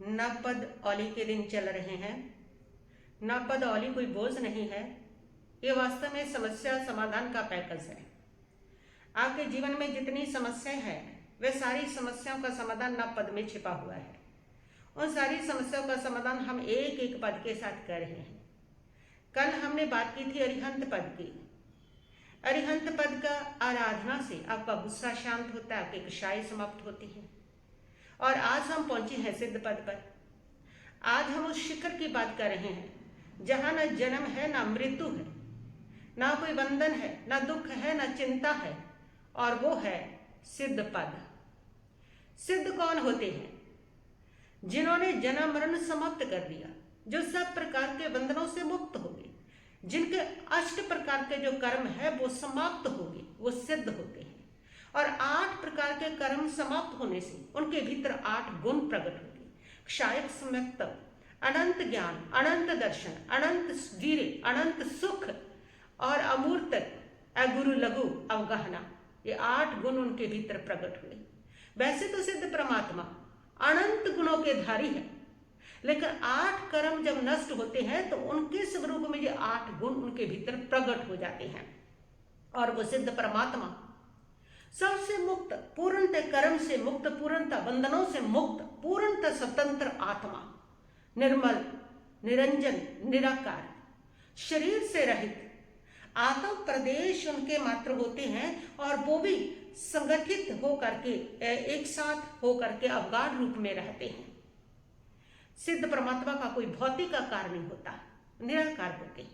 नपद औली के दिन चल रहे हैं। नपद औली कोई बोझ नहीं है, ये वास्तव में समस्या समाधान का पैकेज है। आपके जीवन में जितनी समस्याएं हैं वे सारी समस्याओं का समाधान नपद में छिपा हुआ है। उन सारी समस्याओं का समाधान हम एक एक पद के साथ कर रहे हैं। कल हमने बात की थी अरिहंत पद की। अरिहंत पद का आराधना से आपका गुस्सा शांत होता है, आपकी कषाय समाप्त होती है। और आज हम पहुंचे हैं सिद्ध पद पर। आज हम उस शिखर की बात कर रहे हैं जहां न जन्म है, ना मृत्यु है, ना कोई बंधन है, ना दुख है, ना चिंता है, और वो है सिद्ध पद। सिद्ध कौन होते हैं? जिन्होंने जन्म मरण समाप्त कर दिया, जो सब प्रकार के बंधनों से मुक्त हो गए, जिनके 8 प्रकार के जो कर्म है वो समाप्त हो गए, वो सिद्ध होते हैं। और 8 प्रकार के कर्म समाप्त होने से उनके भीतर 8 गुण प्रकट होंगे। क्षायक सम्यक्त, अनंत ज्ञान, अनंत दर्शन, अनंत वीर्य, अनंत सुख और अमूर्त अगुरु लघु अवगाहना, ये 8 गुण उनके भीतर प्रकट हुए। वैसे तो सिद्ध परमात्मा अनंत गुणों के धारी है, लेकिन 8 कर्म जब नष्ट होते हैं तो उनके स्वरूप में ये 8 गुण उनके भीतर प्रकट हो जाते हैं। और वो सिद्ध परमात्मा सबसे मुक्त, पूर्णतः कर्म से मुक्त, पूर्णतः बंधनों से मुक्त, पूर्णतः स्वतंत्र आत्मा, निर्मल, निरंजन, निराकार, शरीर से रहित आत्म प्रदेश उनके मात्र होते हैं। और वो भी संगठित होकर के, एक साथ होकर के अवगाढ़ रूप में रहते हैं। सिद्ध परमात्मा का कोई भौतिक आकार नहीं होता, निराकार होते,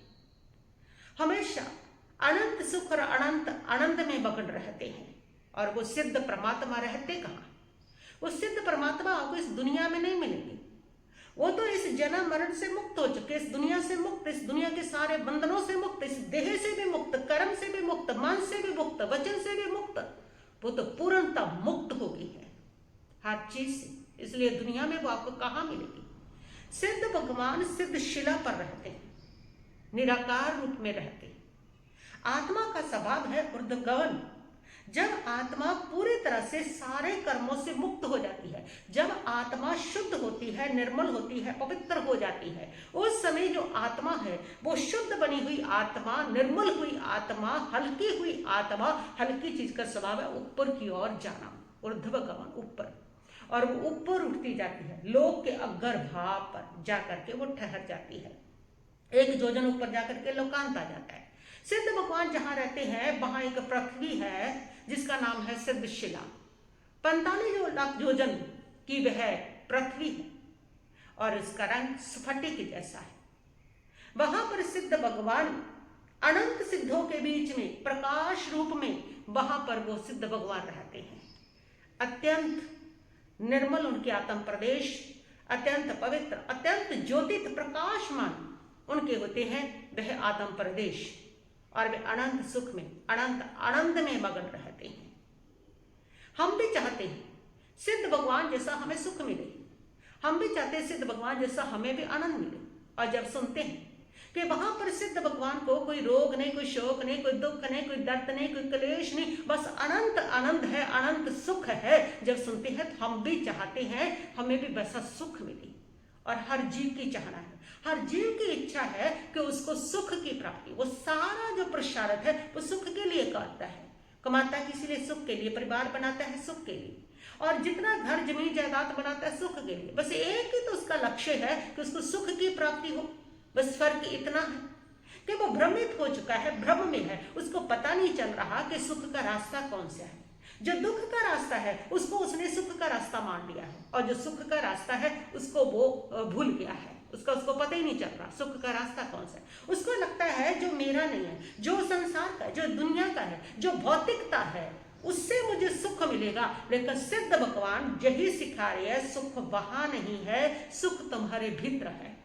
हमेशा अनंत सुख और अनंत आनंद में मगन रहते हैं। और वो सिद्ध परमात्मा रहते कहाँ? वो सिद्ध परमात्मा आपको इस दुनिया में नहीं मिलेंगे। वो तो इस जन्म मरण से मुक्त हो चुके, इस दुनिया से मुक्त, इस दुनिया के सारे बंधनों से मुक्त, इस देह से भी मुक्त, कर्म से भी मुक्त, मन से भी मुक्त, वचन से भी मुक्त। वो तो पूर्णतः मुक्त हो गई है हर चीज से। इसलिए दुनिया में वो आपको कहाँ मिलेगी? सिद्ध भगवान सिद्ध शिला पर रहते हैं, निराकार रूप में रहते हैं। आत्मा का स्वभाव है ऊर्ध्वगमन। जब आत्मा पूरी तरह से सारे कर्मों से मुक्त हो जाती है, जब आत्मा शुद्ध होती है, निर्मल होती है, पवित्र हो जाती है, उस समय जो आत्मा है वो शुद्ध बनी हुई आत्मा, निर्मल हुई आत्मा, हल्की हुई आत्मा, हल्की चीज का स्वभाव है ऊपर की ओर जाना, ऊर्ध्वगमन, ऊपर। और वो ऊपर उठती जाती है, लोक के अग्रभाग पर जाकर के वो ठहर जाती है। 1 योजन ऊपर जाकर के लोकांत आ जाता है। सिद्ध भगवान जहां रहते हैं वहां एक पृथ्वी है जिसका नाम है सिद्ध शिला। 45 लाख योजन की वह पृथ्वी है और इसका रंग स्फटिक जैसा है। वहां पर सिद्ध भगवान अनंत सिद्धों के बीच में प्रकाश रूप में वहां पर वो सिद्ध भगवान रहते हैं। अत्यंत निर्मल उनके आत्म प्रदेश, अत्यंत पवित्र, अत्यंत ज्योतित प्रकाशमान उनके होते हैं वह आत्म प्रदेश। और वे अनंत सुख में, अनंत आनंद में मगन रहते हैं। हम भी चाहते हैं सिद्ध भगवान जैसा हमें सुख मिले, हम भी चाहते हैं सिद्ध भगवान जैसा हमें भी आनंद मिले। और जब सुनते हैं कि वहां पर सिद्ध भगवान को कोई रोग नहीं, कोई शोक नहीं, कोई दुख नहीं, कोई दर्द नहीं, कोई क्लेश नहीं, बस अनंत आनंद है, अनंत सुख है, जब सुनते हैं तो हम भी चाहते हैं हमें भी वैसा सुख मिले। और हर जीव की चाहना है, हर जीव की इच्छा है कि उसको सुख की प्राप्ति, वो सारा जो पुरुषार्थ है वो सुख के लिए करता है, कमाता है किसी लिए सुख के लिए, परिवार बनाता है सुख के लिए, और जितना घर जमीन जायदाद बनाता है सुख के लिए। बस एक ही तो उसका लक्ष्य है कि उसको सुख की प्राप्ति हो। बस फर्क इतना है कि वो भ्रमित हो चुका है, भ्रम में है, उसको पता नहीं चल रहा कि सुख का रास्ता कौन सा है। जो दुख का रास्ता है उसको उसने सुख का रास्ता मान लिया है, और जो सुख का रास्ता है उसको वो भूल गया है, उसको पता ही नहीं चल रहा सुख का रास्ता कौन सा है। उसको लगता है जो मेरा नहीं है, जो संसार का, जो दुनिया का है, जो भौतिकता है, उससे मुझे सुख मिलेगा। लेकिन सिद्ध भगवान यही सिखा रहे हैं, सुख वहां नहीं है, सुख तुम्हारे भीतर है।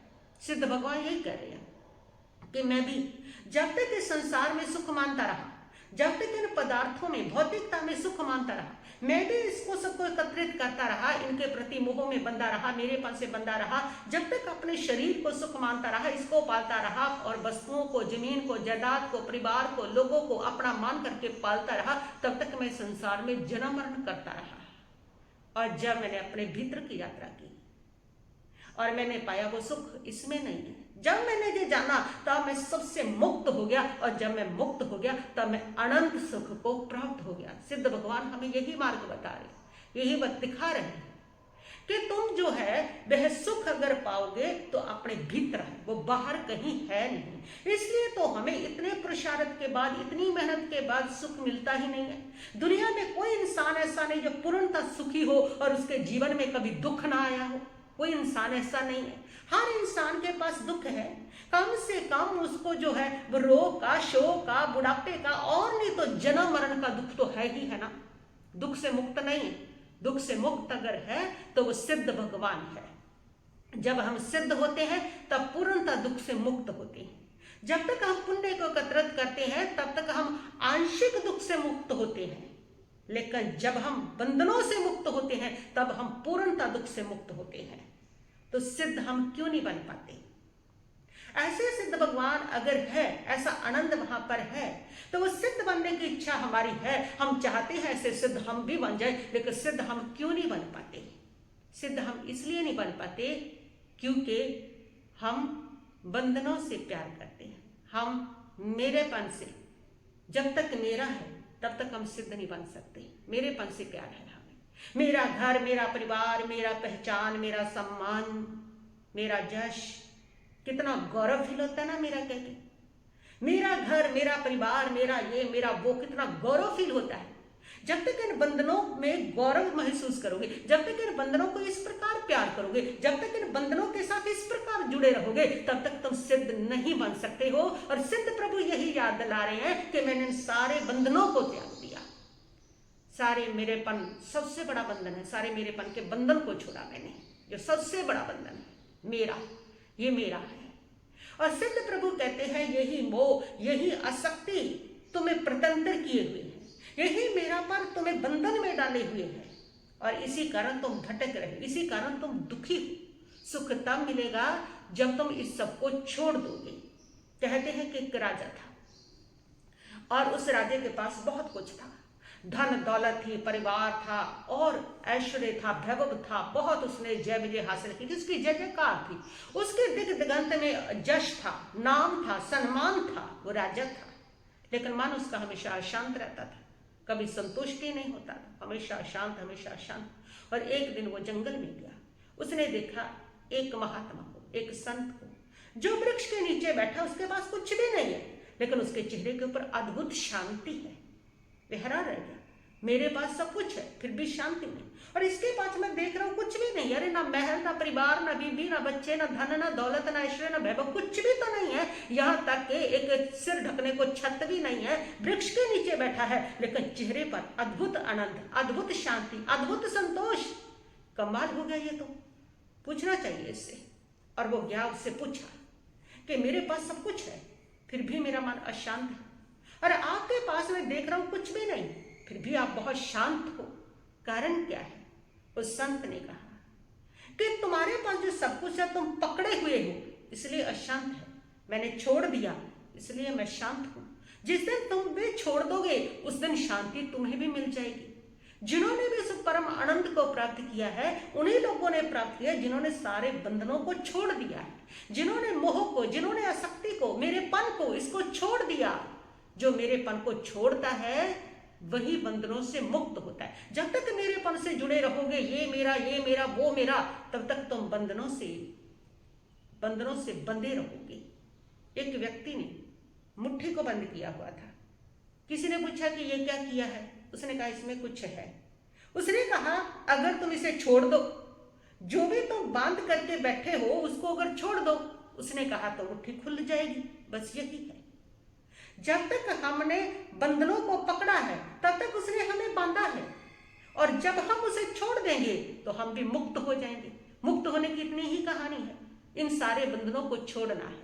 सिद्ध भगवान यही कह रहे हैं कि मैं भी जब तक इस संसार में सुख मानता रहा, जब तक इन पदार्थों में, भौतिकता में सुख मानता रहा, मैं भी इसको सबको एकत्रित करता रहा, इनके प्रति मोह में बंधा रहा, मेरेपन से बंधा रहा, जब तक अपने शरीर को सुख मानता रहा, इसको पालता रहा, और वस्तुओं को, जमीन को, जायदाद को, परिवार को, लोगों को अपना मान करके पालता रहा, तब तक मैं संसार में जन्म मरण करता रहा। और जब मैंने अपने भीतर की यात्रा की, और मैंने पाया वो सुख इसमें नहीं है। जब मैंने ये जाना तब मैं सबसे मुक्त हो गया, और जब मैं मुक्त हो गया तब मैं अनंत सुख को प्राप्त हो गया। सिद्ध भगवान हमें यही मार्ग बता रहे, यही बात दिखा रहे हैं कि तुम जो है वह सुख अगर पाओगे तो अपने भीतर है, वो बाहर कहीं है नहीं। इसलिए तो हमें इतने पुरुषार्थ के बाद, इतनी मेहनत के बाद सुख मिलता ही नहीं है। दुनिया में कोई इंसान ऐसा नहीं जो पूर्णतः सुखी हो और उसके जीवन में कभी दुख ना आया हो। कोई इंसान ऐसा नहीं है। हर इंसान के पास दुख है, कम से कम उसको जो है वो रोग का, शोक का, बुढ़ापे का, और नहीं तो जन्म मरण का दुख तो है ही है ना। दुख से मुक्त नहीं है। दुख से मुक्त अगर है तो वो सिद्ध भगवान है। जब हम सिद्ध होते हैं तब पूर्णतः दुख से मुक्त होते हैं। जब तक हम पुण्य को एकत्रित करते हैं तब तक हम आंशिक दुख से मुक्त होते हैं, लेकिन जब हम बंधनों से मुक्त होते हैं तब हम पूर्णतः दुख से मुक्त होते हैं। तो सिद्ध हम क्यों नहीं बन पाते? ऐसे सिद्ध भगवान अगर है, ऐसा आनंद वहां पर है, तो वो सिद्ध बनने की इच्छा हमारी है। हम चाहते हैं ऐसे सिद्ध हम भी बन जाए, लेकिन सिद्ध हम क्यों नहीं बन पाते? सिद्ध हम इसलिए नहीं बन पाते क्योंकि हम बंधनों से प्यार करते हैं। हम मेरेपन से, जब तक मेरा है तब तक हम सिद्ध नहीं बन सकते। मेरेपन से प्यार है हमें। मेरा घर, मेरा परिवार, मेरा पहचान, मेरा सम्मान, मेरा यश, कितना गौरव फील होता है ना मेरा कहके। मेरा घर, मेरा परिवार, मेरा ये, मेरा वो, कितना गौरव फील होता है। जब तक इन बंधनों में गौरव महसूस करोगे, जब तक इन बंधनों को इस प्रकार प्यार करोगे, जब तक इन बंधनों के साथ इस प्रकार जुड़े रहोगे, तब तक तुम सिद्ध नहीं बन सकते हो। और सिद्ध प्रभु यही याद दिला रहे हैं कि मैंने इन सारे बंधनों को त्याग दिया। सारे मेरेपन सबसे बड़ा बंधन है। सारे मेरेपन के बंधन को छोड़ा मैंने। जो सबसे बड़ा बंधन है मेरा, ये मेरा है। और सिद्ध प्रभु कहते हैं यही मोह, यही आसक्ति तुम्हें प्रतंत्र किए हुए हैं, यही मेरापन तुम्हें बंधन में डाले हुए हैं, और इसी कारण तुम भटक रहे, इसी कारण तुम दुखी हो। सुख तब मिलेगा जब तुम इस सब को छोड़ दोगे। कहते हैं कि एक राजा था और उस राजे के पास बहुत कुछ था। धन दौलत थी, परिवार था और ऐश्वर्य था, वैभव था, बहुत उसने जय विजय हासिल की थी, उसकी जय जयकार थी, उसके दिग दिगंत में यश था, नाम था, सम्मान था, वो राजा था। लेकिन मन उसका हमेशा अशांत रहता था, कभी संतुष्टि नहीं होता था, हमेशा अशांत, हमेशा अशांत। और एक दिन वो जंगल में गया, उसने देखा एक महात्मा को, एक संत को, जो वृक्ष के नीचे बैठा। उसके पास कुछ भी नहीं है, लेकिन उसके चेहरे के ऊपर अद्भुत शांति है। हैरान रह गया, मेरे पास सब कुछ है फिर भी शांति नहीं, और इसके पास मैं देख रहा हूँ कुछ भी नहीं। अरे ना महल, ना परिवार, ना बीबी, ना बच्चे, ना धन, ना दौलत, ना ऐश्वर्य, ना वैभव, कुछ भी तो नहीं है। यहाँ तक कि एक सिर ढकने को छत भी नहीं है। वृक्ष के नीचे बैठा है, लेकिन चेहरे पर अद्भुत आनंद, अद्भुत शांति, अद्भुत संतोष। कमाल हो गया ये तो, पूछना चाहिए इससे। और वो गया, उससे पूछा कि मेरे पास सब कुछ है फिर भी मेरा मन अशांत है, और आपके पास मैं देख रहा हूं कुछ भी नहीं, फिर भी आप बहुत शांत हो, कारण क्या है? उस संत ने कहा कि तुम्हारे पास जो सब कुछ है तुम पकड़े हुए हो, इसलिए अशांत है। मैंने छोड़ दिया, इसलिए मैं शांत हूं। जिस दिन तुम भी छोड़ दोगे उस दिन शांति तुम्हें भी मिल जाएगी। जिन्होंने भी इस परम आनंद को प्राप्त किया है उन्हीं लोगों ने प्राप्त किया जिन्होंने सारे बंधनों को छोड़ दिया है, जिन्होंने मोह को, जिन्होंने आसक्ति को, मेरेपन को, इसको छोड़ दिया। जो मेरेपन को छोड़ता है वही बंधनों से मुक्त होता है। जब तक मेरेपन से जुड़े रहोगे, ये मेरा, वो मेरा, तब तक तुम बंधनों से बंधे रहोगे। एक व्यक्ति ने मुट्ठी को बंद किया हुआ था। किसी ने पूछा कि ये क्या किया है? उसने कहा इसमें कुछ है। उसने कहा अगर तुम इसे छोड़ दो, जो भी तुम बांध करके बैठे हो उसको अगर छोड़ दो, उसने कहा तो मुट्ठी खुल जाएगी। बस यही है। जब तक हमने बंधनों को पकड़ा है तब तक उसने हमें बांधा है, और जब हम उसे छोड़ देंगे तो हम भी मुक्त हो जाएंगे। मुक्त होने की इतनी ही कहानी है, इन सारे बंधनों को छोड़ना है।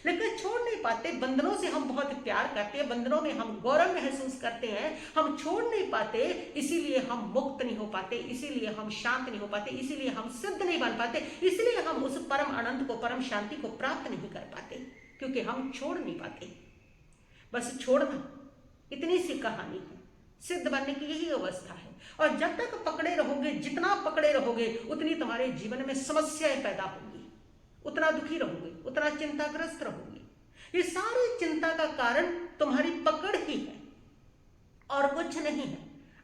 लेकिन छोड़ नहीं पाते। बंधनों से हम बहुत प्यार करते हैं, बंधनों में हम गौरव महसूस करते हैं, हम छोड़ नहीं पाते, इसीलिए हम मुक्त नहीं हो पाते, इसीलिए हम शांत नहीं हो पाते, इसीलिए हम सिद्ध नहीं बन पाते, इसलिए हम उस परम आनंद को, परम शांति को प्राप्त नहीं कर पाते, क्योंकि हम छोड़ नहीं पाते। बस छोड़ना, इतनी सी कहानी है। सिद्ध बनने की यही अवस्था है। और जब तक पकड़े रहोगे, जितना पकड़े रहोगे, उतनी तुम्हारे जीवन में समस्याएं पैदा होंगी, उतना दुखी रहोगे, उतना चिंताग्रस्त रहोगे। ये सारी चिंता का कारण तुम्हारी पकड़ ही है और कुछ नहीं है।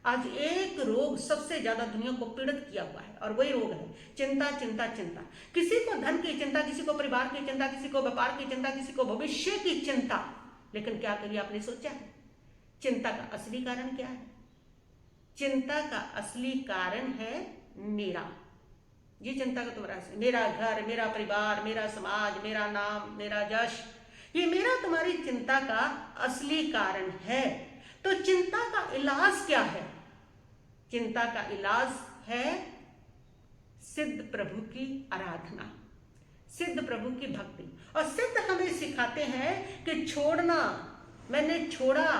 आज एक रोग सबसे ज्यादा दुनिया को पीड़ित किया हुआ है और वही रोग है चिंता, चिंता, चिंता। किसी को धन की चिंता, किसी को परिवार की चिंता, किसी को व्यापार की चिंता, किसी को भविष्य की चिंता। लेकिन क्या करिए, आपने सोचा है चिंता का असली कारण क्या है? चिंता का असली कारण है मेरा। ये चिंता का तुम्हारा, मेरा घर, मेरा परिवार, मेरा समाज, मेरा नाम, मेरा यश, ये मेरा तुम्हारी चिंता का असली कारण है। तो चिंता का इलाज क्या है? चिंता का इलाज है सिद्ध प्रभु की आराधना, सिद्ध प्रभु की भक्ति। और सिद्ध हमें सिखाते हैं कि छोड़ना, मैंने छोड़ा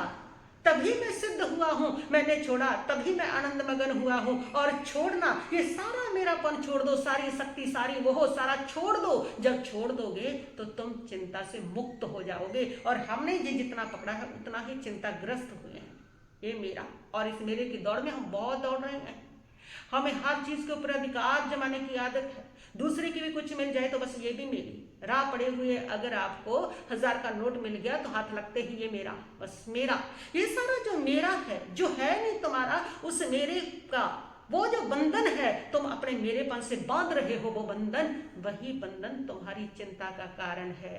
तभी मैं सिद्ध हुआ हूं, मैंने छोड़ा तभी मैं आनंद मगन हुआ हूं। और छोड़ना, ये सारा मेरापन छोड़ दो, सारी शक्ति, सारी वो सारा छोड़ दो। जब छोड़ दोगे तो तुम चिंता से मुक्त हो जाओगे। और हमने जितना पकड़ा है उतना ही चिंताग्रस्त हुए हैं। ये मेरा, और इस मेरे की दौड़ में हम बहुत दौड़ रहे हैं। हमें हर चीज के ऊपर अधिकार जमाने की आदत है। दूसरे की भी कुछ मिल जाए तो बस ये भी मेरी। राह पड़े हुए अगर आपको 1000 का नोट मिल गया तो हाथ लगते ही ये मेरा, बस मेरा। ये सारा जो मेरा है, जो है नहीं तुम्हारा, उस मेरे का वो जो बंधन है, तुम अपने मेरेपन से बांध रहे हो, वो बंधन, वही बंधन तुम्हारी चिंता का कारण है।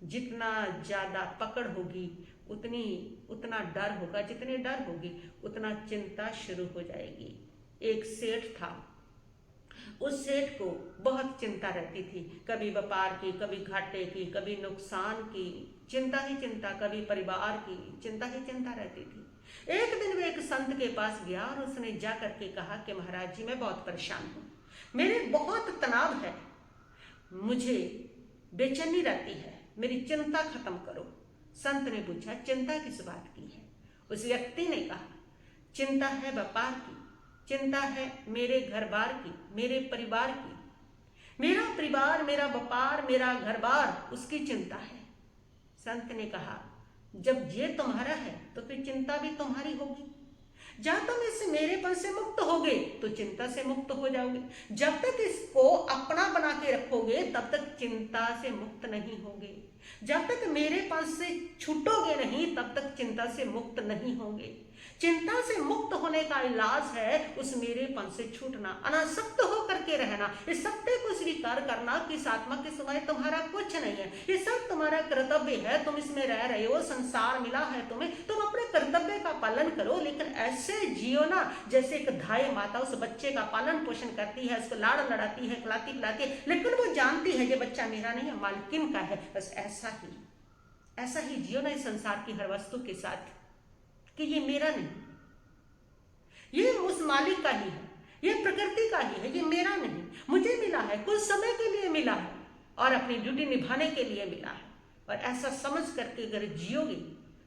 जितना ज्यादा पकड़ होगी उतना डर होगा, जितने डर होगी उतना चिंता शुरू हो जाएगी। एक सेठ था, उस सेठ को बहुत चिंता रहती थी, कभी व्यापार की, कभी घाटे की, कभी नुकसान की, चिंता ही चिंता, कभी परिवार की चिंता ही चिंता रहती थी। एक दिन वे एक संत के पास गया और उसने जा करके कहा कि महाराज जी, मैं बहुत परेशान हूँ, मेरे बहुत तनाव है, मुझे बेचैनी रहती है, मेरी चिंता खत्म करो। संत ने पूछा, चिंता किस बात की है? उस व्यक्ति ने कहा, चिंता है व्यापार की, चिंता है मेरे घर बार की, मेरे परिवार की। मेरा परिवार, मेरा व्यापार, मेरा घर बार, उसकी चिंता है। संत ने कहा, जब ये तुम्हारा है तो फिर चिंता भी तुम्हारी होगी। जब तुम इस मेरेपन से मुक्त होगे तो चिंता से मुक्त हो जाओगे। जब तक इसको अपना बना के रखोगे तब तक चिंता से मुक्त नहीं होगे। जब तक मेरेपन से छूटोगे नहीं तब तक चिंता से मुक्त नहीं होंगे। चिंता से मुक्त होने का इलाज है उस मेरेपन से छूटना, अनासक्त होकर के रहना, इस सत्य को स्वीकार करना कि इस आत्मा के सिवाय तुम्हारा कुछ नहीं है, ये सब तुम्हारा कर्तव्य है, तुम इसमें रह रहे हो, संसार मिला है तुम्हें, तुम अपने कर्तव्य का पालन करो, लेकिन ऐसे जियो ना जैसे एक धाई माता उस बच्चे का पालन पोषण करती है, उसको लाड़ लड़ाती है, खिलाती पिलाती है, लेकिन वो जानती है ये बच्चा मेरा नहीं है, मालकिन का है। बस ऐसा ही जियो ना इस संसार की हर वस्तु के साथ कि ये मेरा नहीं, ये उस मालिक का ही है, ये प्रकृति का ही है, ये मेरा नहीं, मुझे मिला है, कुछ समय के लिए मिला है और अपनी ड्यूटी निभाने के लिए मिला है। और ऐसा समझ करके अगर जियोगे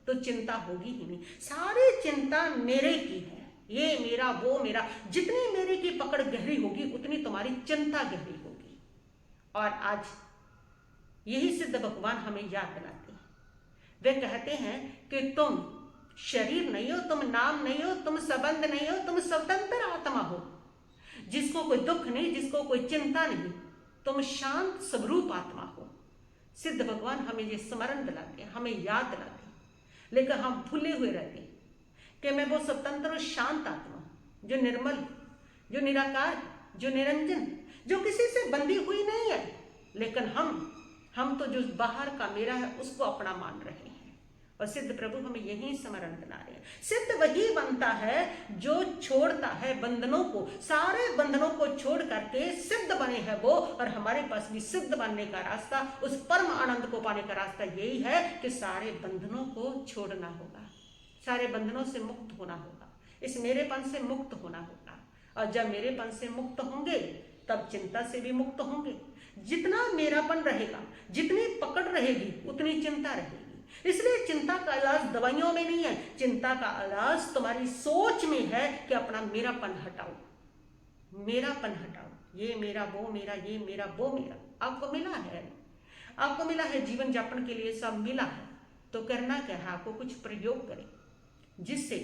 तो चिंता होगी ही नहीं। सारी चिंता मेरे की है, ये मेरा, वो मेरा। जितनी मेरे की पकड़ गहरी होगी उतनी तुम्हारी चिंता गहरी होगी। और आज यही सिद्ध भगवान हमें याद दिलाते हैं। वे कहते हैं कि तुम शरीर नहीं हो, तुम नाम नहीं हो, तुम संबंध नहीं हो, तुम स्वतंत्र आत्मा हो, जिसको कोई दुख नहीं, जिसको कोई चिंता नहीं, तुम शांत स्वरूप आत्मा हो। सिद्ध भगवान हमें ये स्मरण दिलाते हैं, हमें याद दिलाते हैं, लेकिन हम भूले हुए रहते हैं कि मैं वो स्वतंत्र और शांत आत्मा जो निर्मल, जो निराकार, जो निरंजन, जो किसी से बंधी हुई नहीं है। लेकिन हम तो जो बाहर का मेरा है उसको अपना मान रहे हैं। और सिद्ध प्रभु हमें यही स्मरण दिला रहे हैं। सिद्ध वही बनता है जो छोड़ता है बंधनों को, सारे बंधनों को छोड़ करके सिद्ध बने हैं वो। और हमारे पास भी सिद्ध बनने का रास्ता, उस परम आनंद को पाने का रास्ता यही है कि सारे बंधनों को छोड़ना होगा, सारे बंधनों से मुक्त होना होगा, इस मेरेपन से मुक्त होना होगा। और जब मेरेपन से मुक्त होंगे तब चिंता से भी मुक्त होंगे। जितना मेरापन रहेगा, जितनी पकड़ रहेगी उतनी चिंता रहेगी। इसलिए चिंता का इलाज दवाइयों में नहीं है, चिंता का इलाज तुम्हारी सोच में है कि अपना मेरापन हटाओ, मेरापन हटाओ, ये मेरा, वो मेरा, ये मेरा, वो मेरा। आपको मिला है, आपको मिला है, जीवन यापन के लिए सब मिला है, तो करना क्या है, आपको कुछ प्रयोग करें जिससे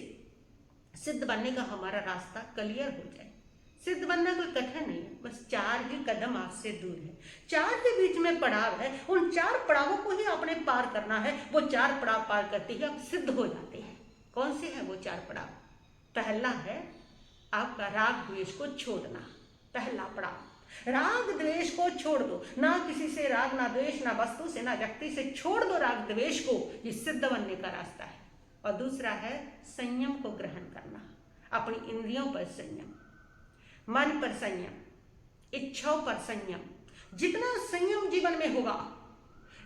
सिद्ध बनने का हमारा रास्ता क्लियर हो जाए। सिद्ध बनना कोई कठिन नहीं है, बस 4 ही कदम आपसे दूर है, 4 के बीच में पड़ाव है, उन 4 पड़ावों को ही आपने पार करना है। वो 4 पड़ाव पार करते ही आप सिद्ध हो जाते हैं। कौन से हैं वो 4 पड़ाव? पहला है आपका राग द्वेष को छोड़ना। पहला पड़ाव, राग द्वेष को छोड़ दो। ना किसी से राग, ना द्वेष, ना वस्तु से, ना व्यक्ति से, छोड़ दो राग द्वेष को। ये सिद्ध बनने का रास्ता है। और दूसरा है संयम को ग्रहण करना, अपनी इंद्रियों पर संयम, मन पर संयम, इच्छाओं पर संयम। जितना संयम जीवन में होगा,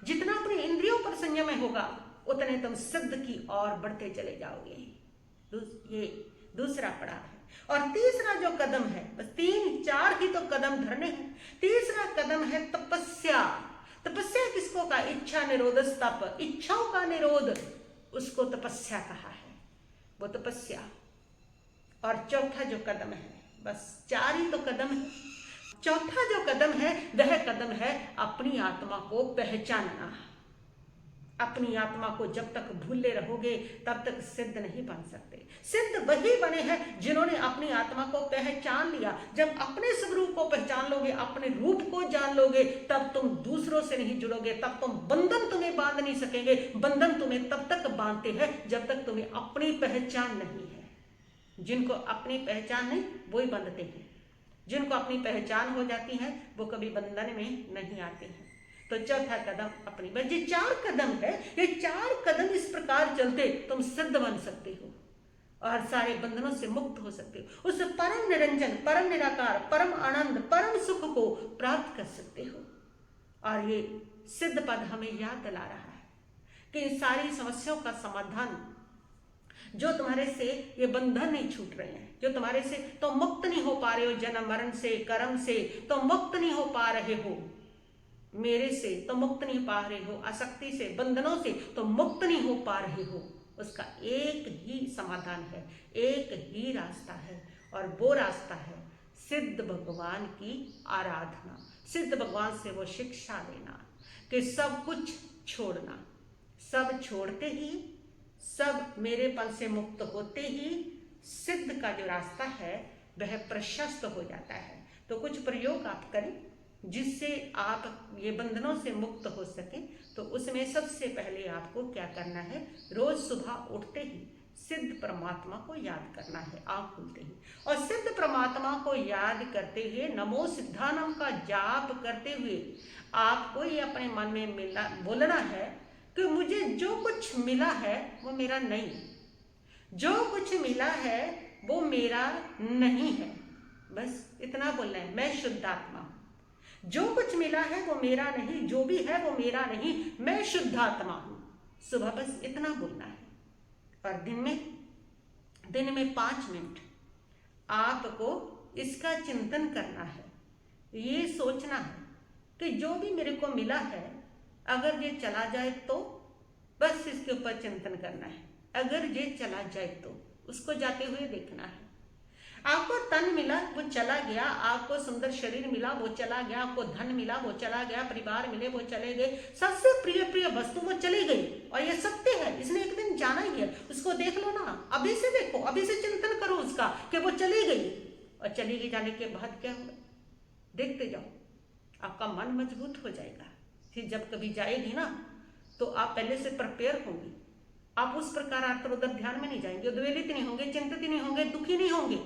जितना अपनी इंद्रियों पर संयम में होगा, उतने तुम सिद्ध की ओर बढ़ते चले जाओगे। ये दूसरा पड़ाव है। और तीसरा जो कदम है, बस 3-4 ही तो कदम धरने हैं। तीसरा कदम है तपस्या। तपस्या किसको का? इच्छा निरोध तप, इच्छाओं का निरोध, उसको तपस्या कहा है, वो तपस्या। और चौथा जो कदम है, बस 4 ही तो कदम है। चौथा जो कदम है वह कदम है अपनी आत्मा को पहचानना। अपनी आत्मा को जब तक भूले रहोगे तब तक सिद्ध नहीं बन सकते। सिद्ध वही बने हैं जिन्होंने अपनी आत्मा को पहचान लिया। जब अपने स्वरूप को पहचान लोगे, अपने रूप को जान लोगे, तब तुम दूसरों से नहीं जुड़ोगे, तब तुम बंधन तुम्हें बांध नहीं सकेंगे। बंधन तुम्हें तब तक बांधते हैं जब तक तुम्हें अपनी पहचान नहीं है। जिनको अपनी पहचान नहीं, वही बंधते हैं। जिनको अपनी पहचान हो जाती है वो कभी बंधन में नहीं आते हैं। तो चौथा कदम अपनी, बस ये 4 कदम है। ये 4 कदम इस प्रकार चलते तुम सिद्ध बन सकते हो और सारे बंधनों से मुक्त हो सकते हो। उस परम निरंजन, परम निराकार, परम आनंद, परम सुख को प्राप्त कर सकते हो। और ये सिद्ध पद हमें याद दिला रहा है कि इन सारी समस्याओं का समाधान, जो तुम्हारे से ये बंधन नहीं छूट रहे हैं, जो तुम्हारे से तो मुक्त नहीं हो पा रहे हो, जन्म मरण से, कर्म से तो मुक्त नहीं हो पा रहे हो, मेरे से तो मुक्त नहीं पा रहे हो, आसक्ति से, बंधनों से तो मुक्त नहीं हो पा रहे हो, उसका एक ही समाधान है, एक ही रास्ता है। और वो रास्ता है सिद्ध भगवान की आराधना। सिद्ध भगवान से वो शिक्षा लेना कि सब कुछ छोड़ना। सब छोड़ते ही, सब मेरेपन से मुक्त होते ही सिद्ध का जो रास्ता है वह प्रशस्त हो जाता है। तो कुछ प्रयोग आप करें जिससे आप ये बंधनों से मुक्त हो सके। तो उसमें सबसे पहले आपको क्या करना है, रोज सुबह उठते ही सिद्ध परमात्मा को याद करना है, आंख खुलते ही। और सिद्ध परमात्मा को याद करते हुए नमो सिद्धानम का जाप करते हुए आपको ये अपने मन में बोलना है कि मुझे जो कुछ मिला है वो मेरा नहीं, जो कुछ मिला है वो मेरा नहीं है। बस इतना बोलना है, मैं शुद्ध आत्मा हूं। जो कुछ मिला है वो मेरा नहीं, जो भी है वो मेरा नहीं, मैं शुद्ध आत्मा हूं। सुबह बस इतना बोलना है। और दिन में 5 मिनट आपको इसका चिंतन करना है। ये सोचना है कि जो भी मेरे को मिला है, अगर ये चला जाए तो बस इसके ऊपर चिंतन करना है। अगर ये चला जाए तो उसको जाते हुए देखना है। आपको तन मिला वो चला गया, आपको सुंदर शरीर मिला वो चला गया, आपको धन मिला वो चला गया, परिवार मिले वो चले गए, सबसे प्रिय वस्तु वो चली गई। और ये सत्य है, इसने एक दिन जाना ही है। उसको देख लो ना, अभी से देखो, अभी से चिंतन करो उसका कि वो चली गई। और चली गई जाने के बाद क्या होगा, देखते जाओ, आपका मन मजबूत हो जाएगा। फिर जब कभी जाएगी ना तो आप पहले से प्रिपेयर होंगे। आप उस प्रकार आकर उधर ध्यान में नहीं जाएंगे, उद्वेलित नहीं होंगे, चिंतित नहीं होंगे, दुखी नहीं होंगे।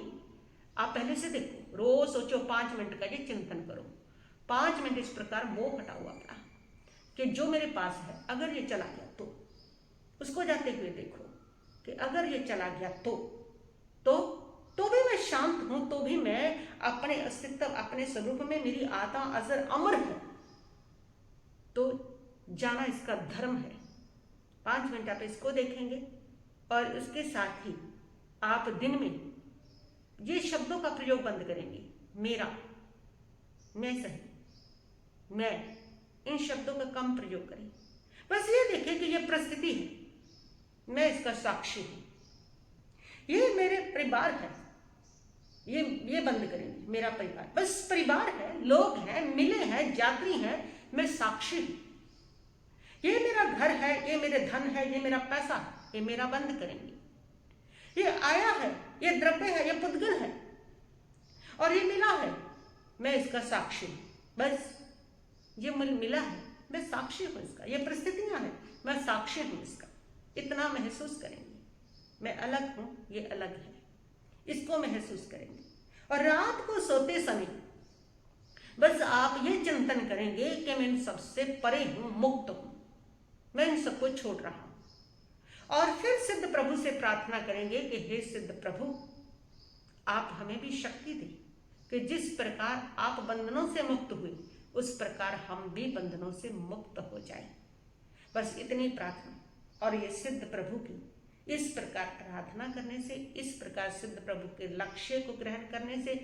आप पहले से देखो, रोज सोचो, 5 मिनट का ये चिंतन करो। 5 मिनट इस प्रकार मोह हटाओ अपना कि जो मेरे पास है, अगर ये चला गया तो उसको जाते हुए देखो कि अगर ये चला गया तो भी मैं शांत हूं, तो भी मैं अपने अस्तित्व, अपने स्वरूप में मेरी आत्मा अजर अमर है। तो जाना इसका धर्म है। 5 मिनट आप इसको देखेंगे और उसके साथ ही आप दिन में ये शब्दों का प्रयोग बंद करेंगे। मेरा, मैं सही, मैं, इन शब्दों का कम प्रयोग करें। बस ये देखें कि ये परिस्थिति है, मैं इसका साक्षी हूं, ये मेरे परिवार है, ये बंद करेंगे। मेरा परिवार, बस परिवार है, लोग हैं, मिले हैं, यात्री हैं, मैं साक्षी हूं। ये मेरा घर है, ये मेरे धन है, ये मेरा पैसा है, ये मेरा बंद करेंगे। ये आया है, ये द्रव्य है, ये पुद्गल है और ये मिला है, मैं इसका साक्षी हूँ। बस ये मुझे मिला है, मैं साक्षी हूँ इसका, ये परिस्थितियां हैं, मैं साक्षी हूँ इसका। इतना महसूस करेंगे, मैं अलग हूँ, ये अलग है, इसको महसूस करेंगे। और रात को सोते समय बस आप ये चिंतन करेंगे कि मैं इन सबसे परे हूं, मुक्त हूं, मैं इन सबको छोड़ रहा हूं। और फिर सिद्ध प्रभु से प्रार्थना करेंगे कि हे सिद्ध प्रभु, आप हमें भी शक्ति दें कि जिस प्रकार आप बंधनों से मुक्त हुए उस प्रकार हम भी बंधनों से मुक्त हो जाएं। बस इतनी प्रार्थना। और ये सिद्ध प्रभु की इस प्रकार आराधना करने से, इस प्रकार सिद्ध प्रभु के लक्ष्य को ग्रहण करने से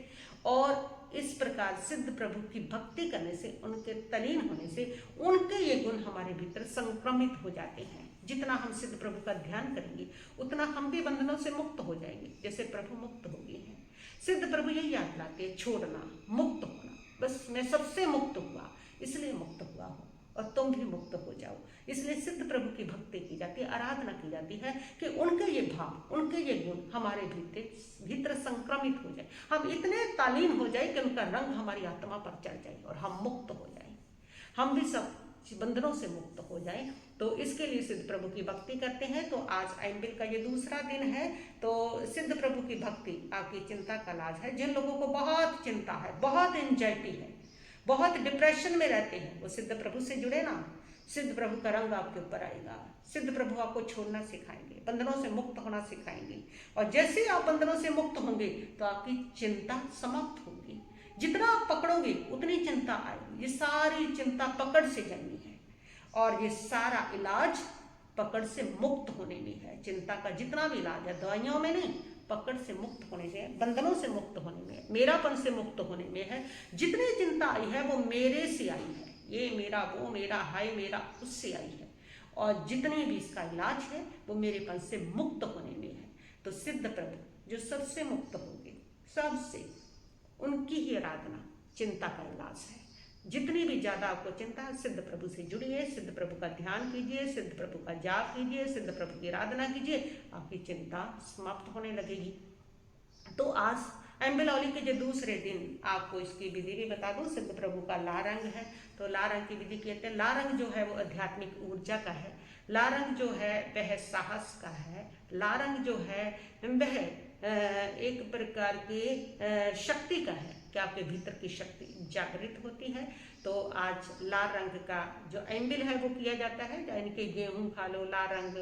और इस प्रकार सिद्ध प्रभु की भक्ति करने से, उनके तलीन होने से उनके ये गुण हमारे भीतर संक्रमित हो जाते हैं। जितना हम सिद्ध प्रभु का ध्यान करेंगे उतना हम भी बंधनों से मुक्त हो जाएंगे, जैसे प्रभु मुक्त हो गए हैं। सिद्ध प्रभु यही याद लाते हैं, छोड़ना, मुक्त होना। बस मैं सबसे मुक्त हुआ इसलिए मुक्त हुआ हूँ और तुम भी मुक्त हो जाओ। इसलिए सिद्ध प्रभु की भक्ति की जाती है, आराधना की जाती है कि उनके ये भाव, उनके ये गुण हमारे भीतर संक्रमित हो जाए, हम इतने तालीन हो जाए कि उनका रंग हमारी आत्मा पर चढ़ जाए और हम मुक्त हो जाए, हम भी सब बंधनों से मुक्त हो जाए। तो इसके लिए सिद्ध प्रभु की भक्ति करते हैं। तो आज आइंबिल का ये दूसरा दिन है। तो सिद्ध प्रभु की भक्ति आपकी चिंता का इलाज है। जिन लोगों को बहुत चिंता है, बहुत एंजाइटी है, बहुत डिप्रेशन में रहते हैं, वो सिद्ध प्रभु से जुड़े ना, सिद्ध प्रभु का रंग आपके ऊपर आएगा। सिद्ध प्रभु आपको छोड़ना सिखाएंगे, बंधनों से मुक्त होना सिखाएंगे। और जैसे आप बंधनों से मुक्त होंगे तो आपकी चिंता समाप्त होगी। जितना आप पकड़ोगे उतनी चिंता आएगी। ये सारी चिंता पकड़ से जन्मी है और ये सारा इलाज पकड़ से मुक्त होने में है। चिंता का जितना भी इलाज है दवाइयों में नहीं, पकड़ से मुक्त होने में, बंधनों से मुक्त होने में, मेरापन से मुक्त होने में है। जितनी चिंता आई है वो मेरे से आई है, ये मेरा, वो मेरा, हाय मेरा, उससे आई है। और जितनी भी इसका इलाज है वो मेरेपन से मुक्त होने में है। तो सिद्ध प्रभु जो सबसे मुक्त होंगे, सबसे, उनकी ही आराधना चिंता का इलाज है। जितनी भी ज्यादा आपको चिंता है, सिद्ध प्रभु से जुड़िए, सिद्ध प्रभु का ध्यान कीजिए, सिद्ध प्रभु का जाप कीजिए, सिद्ध प्रभु की आराधना कीजिए, आपकी चिंता समाप्त होने लगेगी। तो आज एम्बेलौली के जो दूसरे दिन आपको इसकी विधि भी बता दूं। सिद्ध प्रभु का ला रंग है, तो ला रंग की विधि कहते हैं। ला रंग जो है वो आध्यात्मिक ऊर्जा का है। ला रंग जो है वह साहस का है। ला रंग जो है वह एक प्रकार की शक्ति का है कि आपके भीतर की शक्ति जागृत होती है। तो आज लाल रंग का जो एम्बिल है वो किया जाता है। यानी कि गेहूं खा लो, लाल रंग,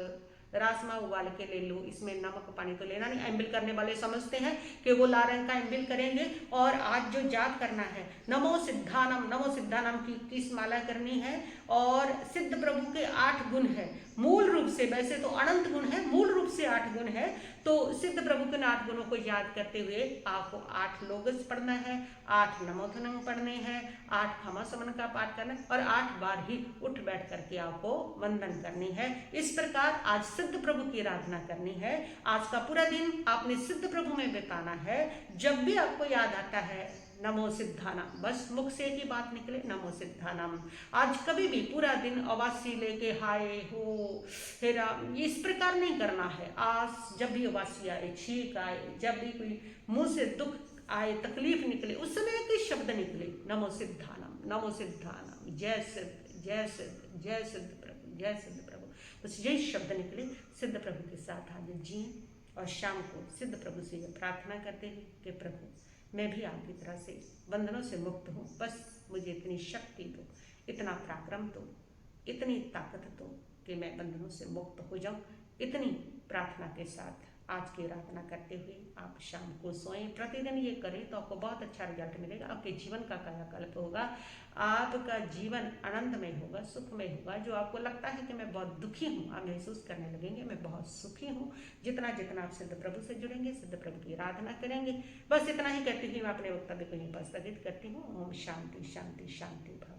राजमा उबाल के ले लो, इसमें नमक पानी तो लेना नहीं। एम्बिल करने वाले समझते हैं कि वो लाल रंग का एम्बिल करेंगे। और आज जो जाप करना है, नमो सिद्धानम, नमो सिद्धानम की 21 माला करनी है। और सिद्ध प्रभु के 8 गुण है मूल रूप से, वैसे तो अनंत गुण है, मूल रूप से 8 गुण है। तो सिद्ध प्रभु के 8 गुणों को याद करते हुए आपको 8 लोगस पढ़ना है, 8 नमोधनम पढ़ने हैं, 8 क्षमा समन का पाठ करना है और 8 बार ही उठ बैठ करके आपको वंदन करनी है। इस प्रकार आज सिद्ध प्रभु की आराधना करनी है। आज का पूरा दिन आपने सिद्ध प्रभु में बिताना है। जब भी आपको याद आता है नमो सिद्धानाम, बस मुख से एक ही बात निकले, नमो सिद्धानाम। आज कभी भी पूरा दिन अवासी लेके हाय हो हेरा, इस प्रकार नहीं करना है। आज जब भी अवासी आए, छींक आए, जब भी कोई मुंह से दुख आए, तकलीफ निकले, उस समय एक ही शब्द निकले, नमो सिद्धानाम, नमो सिद्धानाम, जय सिद्ध, जय सिद्ध, जय सिद्ध प्रभु, जय सिद्ध प्रभु। बस यही शब्द निकले। सिद्ध प्रभु के साथ आज जिए और शाम को सिद्ध प्रभु से ये प्रार्थना करते हैं कि प्रभु मैं भी आपकी तरह से बंधनों से मुक्त हूँ, बस मुझे इतनी शक्ति दो, इतना पराक्रम दो, इतनी ताकत दो कि मैं बंधनों से मुक्त हो जाऊँ। इतनी प्रार्थना के साथ आज की आराधना करते हुए आप शाम को सोएं। प्रतिदिन ये करें तो आपको बहुत अच्छा रिजल्ट मिलेगा। आपके जीवन का कायाकल्प होगा, आपका जीवन आनंदमय होगा, सुखमय होगा। जो आपको लगता है कि मैं बहुत दुखी हूँ, आप महसूस करने लगेंगे मैं बहुत सुखी हूँ। जितना जितना आप सिद्ध प्रभु से जुड़ेंगे, सिद्ध प्रभु की आराधना करेंगे। बस इतना ही कहती हुई मैं अपने वक्तव्य को यहीं पर स्थगित करती हूँ। ओम शांति शांति शांति भव।